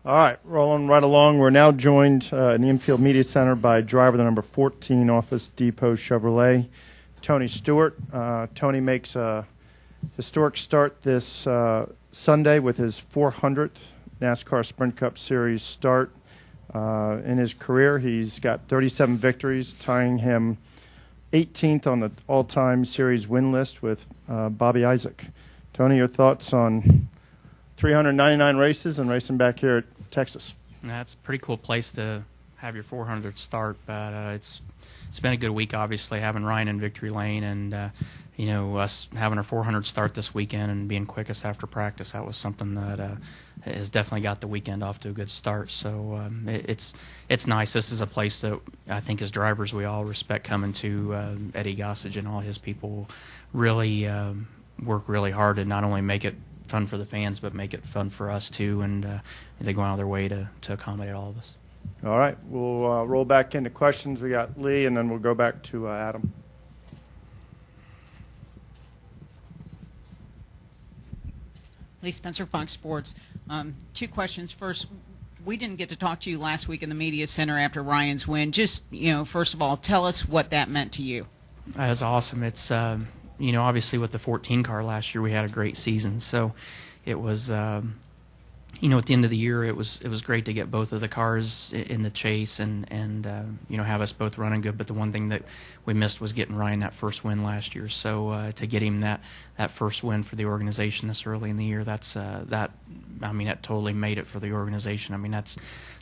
All right, rolling right along. We're now joined in the infield media center by driver the number 14 Office Depot Chevrolet, Tony Stewart. Tony makes a historic start this Sunday with his 400th NASCAR Sprint Cup Series start in his career. He's got 37 victories, tying him 18th on the all-time series win list with Bobby Isaac. Tony, your thoughts on 399 races and racing back here at Texas? That's a pretty cool place to have your 400th start, but it's been a good week, obviously, having Ryan in victory lane and us having our 400 start this weekend and being quickest after practice. That was something that has definitely got the weekend off to a good start. So it's nice. This is a place that I think as drivers we all respect coming to. Eddie Gossage and all his people really work really hard to not only make it fun for the fans, but make it fun for us too, and they go out of their way to accommodate all of us. All right, we'll roll back into questions. We got Lee, and then we'll go back to Adam. Lee Spencer, Fox Sports. 2 questions. First, we didn't get to talk to you last week in the media center after Ryan's win. Just, first of all, tell us what that meant to you. That was awesome. It's obviously with the 14 car last year, we had a great season. So it was, at the end of the year, it was great to get both of the cars in the chase and have us both running good. But the one thing that we missed was getting Ryan that first win last year. So to get him that first win for the organization this early in the year, that totally made it for the organization. I mean,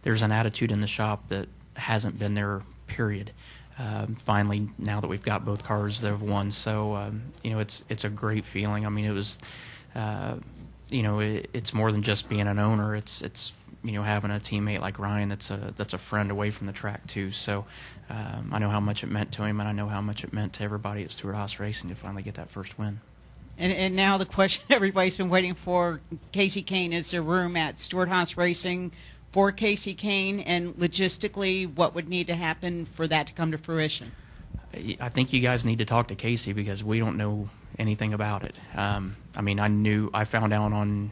there's an attitude in the shop that hasn't been there, period. Finally, now that we've got both cars that have won, so it's a great feeling. I mean, it was, it's more than just being an owner. It's having a teammate like Ryan that's a friend away from the track too. So I know how much it meant to him, and I know how much it meant to everybody at Stewart-Haas Racing to finally get that first win. And now the question everybody's been waiting for: Kasey Kahne, is there room at Stewart-Haas Racing for Kasey Kahne, and logistically, what would need to happen for that to come to fruition? I think you guys need to talk to Kasey because we don't know anything about it. I found out on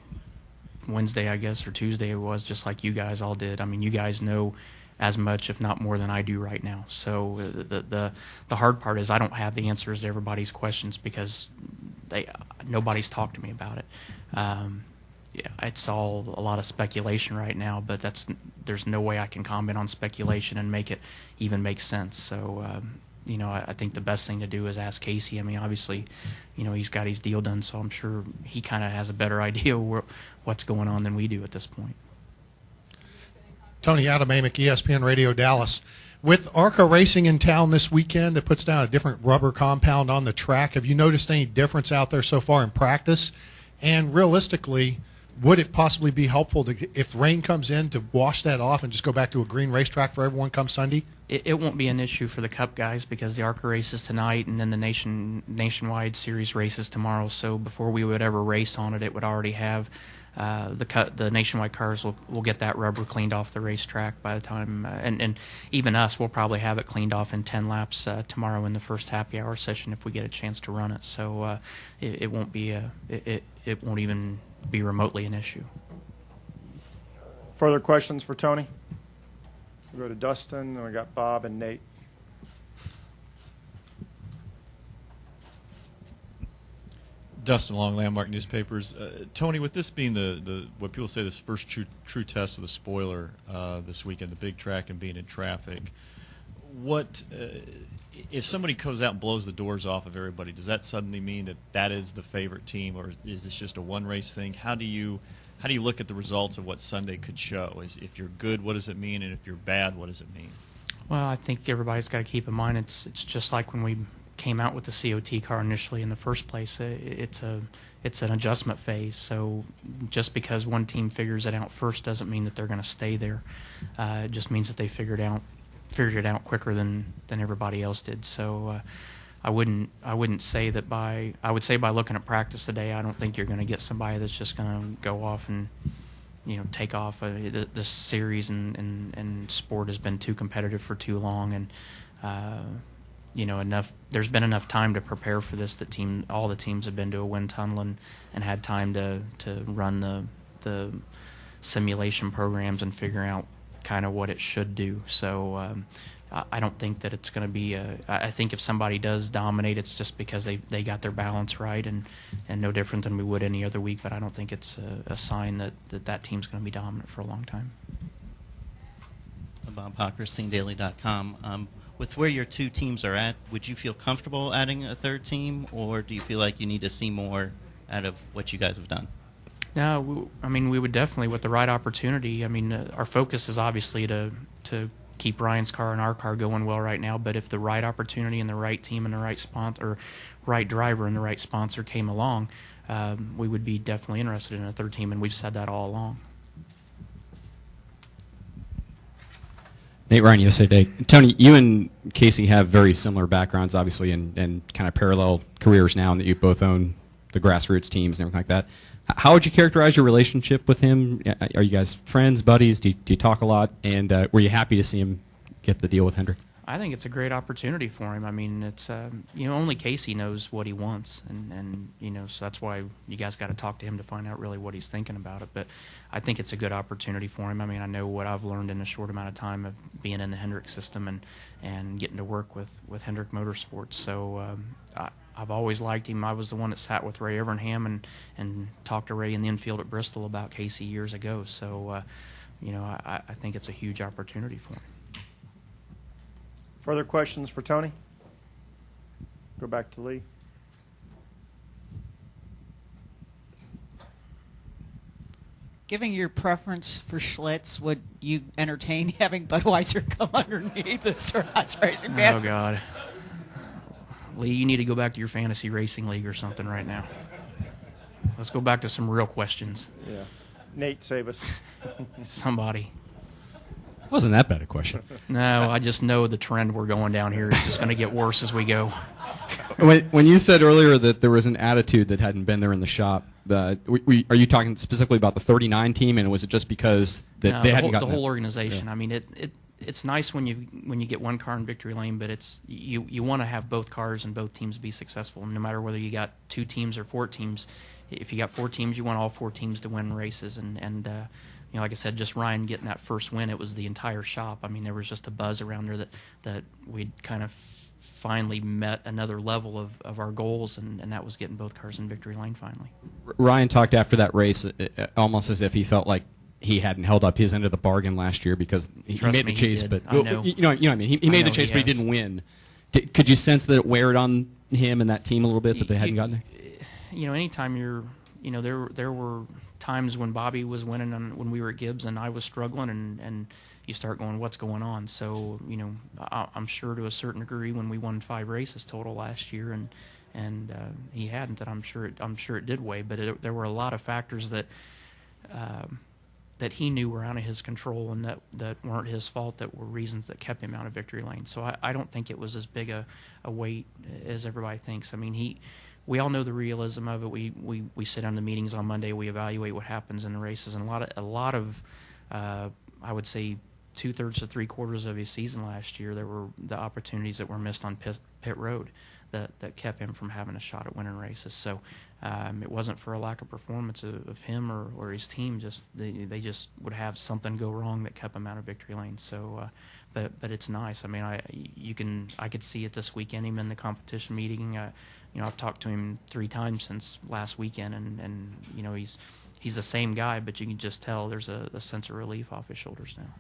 Wednesday, I guess, or Tuesday it was, just like you guys all did. I mean, you guys know as much, if not more, than I do right now. So the hard part is I don't have the answers to everybody's questions because nobody's talked to me about it. Yeah, it's all a lot of speculation right now, but there's no way I can comment on speculation and make it even make sense. So, I think the best thing to do is ask Kasey. I mean, obviously, he's got his deal done, so I'm sure he kind of has a better idea what's going on than we do at this point. Tony, Adam Amick, ESPN Radio Dallas. With ARCA Racing in town this weekend, it puts down a different rubber compound on the track. Have you noticed any difference out there so far in practice? And realistically, would it possibly be helpful if rain comes in to wash that off and just go back to a green racetrack for everyone come Sunday? It won't be an issue for the Cup guys because the ARCA races tonight and then the nationwide series races tomorrow. So before we would ever race on it, it would already have the nationwide cars will get that rubber cleaned off the racetrack by the time, and even us, we'll probably have it cleaned off in 10 laps tomorrow in the first happy hour session if we get a chance to run it. So it won't be it won't even be remotely an issue. Further questions for Tony? We'll go to Dustin, and we got Bob and Nate. Dustin Long, Landmark Newspapers. Tony, with this being the what people say this first true test of the spoiler this weekend, the big track and being in traffic, what if somebody goes out and blows the doors off of everybody? Does that suddenly mean that is the favorite team, or is this just a one race thing? How do you look at the results of what Sunday could show? If you're good, what does it mean, and if you're bad, what does it mean? Well, I think everybody's got to keep in mind it's just like when we came out with the COT car initially in the first place. It's an adjustment phase. So just because one team figures it out first doesn't mean that they're going to stay there. It just means that they figured it out quicker than everybody else did. So I wouldn't say that I would say by looking at practice today, I don't think you're going to get somebody that's just going to go off and take off. This series and sport has been too competitive for too long, and there's been enough time to prepare for this. All the teams have been to a wind tunnel and had time to run the simulation programs and figuring out kind of what it should do. So I don't think that it's going to be I think if somebody does dominate, it's just because they got their balance right, and no different than we would any other week. But I don't think it's a sign that team's going to be dominant for a long time. Bob Hocker, SceneDaily.com. With where your two teams are at, would you feel comfortable adding a third team, or do you feel like you need to see more out of what you guys have done? No, I mean, we would definitely, with the right opportunity. I mean, our focus is obviously to keep Ryan's car and our car going well right now. But if the right opportunity and the right team and the right sponsor, or right driver and the right sponsor came along, we would be definitely interested in a third team, and we've said that all along. Nate Ryan, USA Today. Tony, you and Kasey have very similar backgrounds, obviously, and kind of parallel careers now, and that you both own the grassroots teams and everything like that. How would you characterize your relationship with him? Are you guys friends, buddies? Do you talk a lot? And were you happy to see him get the deal with Hendrick? I think it's a great opportunity for him. I mean, it's only Kasey knows what he wants, and so that's why you guys got to talk to him to find out really what he's thinking about it. But I think it's a good opportunity for him. I mean, I know what I've learned in a short amount of time of being in the Hendrick system and getting to work with Hendrick Motorsports. So I've always liked him. I was the one that sat with Ray Evernham and talked to Ray in the infield at Bristol about Kasey years ago. So I think it's a huge opportunity for him. Further questions for Tony? Go back to Lee. Given your preference for Schlitz, would you entertain having Budweiser come underneath the Stewart-Haas Racing banner? Oh, God. Lee, you need to go back to your fantasy racing league or something right now. Let's go back to some real questions. Yeah. Nate, save us. Somebody. Wasn't that bad a question. No, I just know the trend we're going down here is just going to get worse as we go. When you said earlier that there was an attitude that hadn't been there in the shop, are you talking specifically about the 39 team, and was it just because they hadn't gotten the whole organization? Yeah. I mean, it's nice when you get one car in victory lane, but it's you want to have both cars and both teams be successful. No matter whether you got 2 teams or 4 teams, if you got 4 teams, you want all 4 teams to win races. And like I said, just Ryan getting that first win, it was the entire shop. I mean, there was just a buzz around there that we'd kind of finally met another level of our goals, and that was getting both cars in victory lane finally. Ryan talked after that race almost as if he felt like he hadn't held up his end of the bargain last year because he made the chase, but I know. you know what I mean. He made the chase, but he didn't win. Could you sense that it weighed on him and that team a little bit that they hadn't gotten there? Anytime there were times when Bobby was winning when we were at Gibbs and I was struggling, and you start going, what's going on? So I'm sure to a certain degree when we won 5 races total last year, and he hadn't, that I'm sure it did weigh, but there were a lot of factors that he knew were out of his control and that weren't his fault, that were reasons that kept him out of victory lane. So I don't think it was as big a weight as everybody thinks. I mean, we all know the realism of it. We sit down in the meetings on Monday, we evaluate what happens in the races, and a lot of I would say 2/3 to 3/4 of his season last year, there were the opportunities that were missed on pit road that kept him from having a shot at winning races. So it wasn't for a lack of performance of him or his team. Just they just would have something go wrong that kept him out of victory lane. So, but it's nice. I mean, I could see it this weekend. Him in the competition meeting. I've talked to him 3 times since last weekend, and he's the same guy, but you can just tell there's a sense of relief off his shoulders now.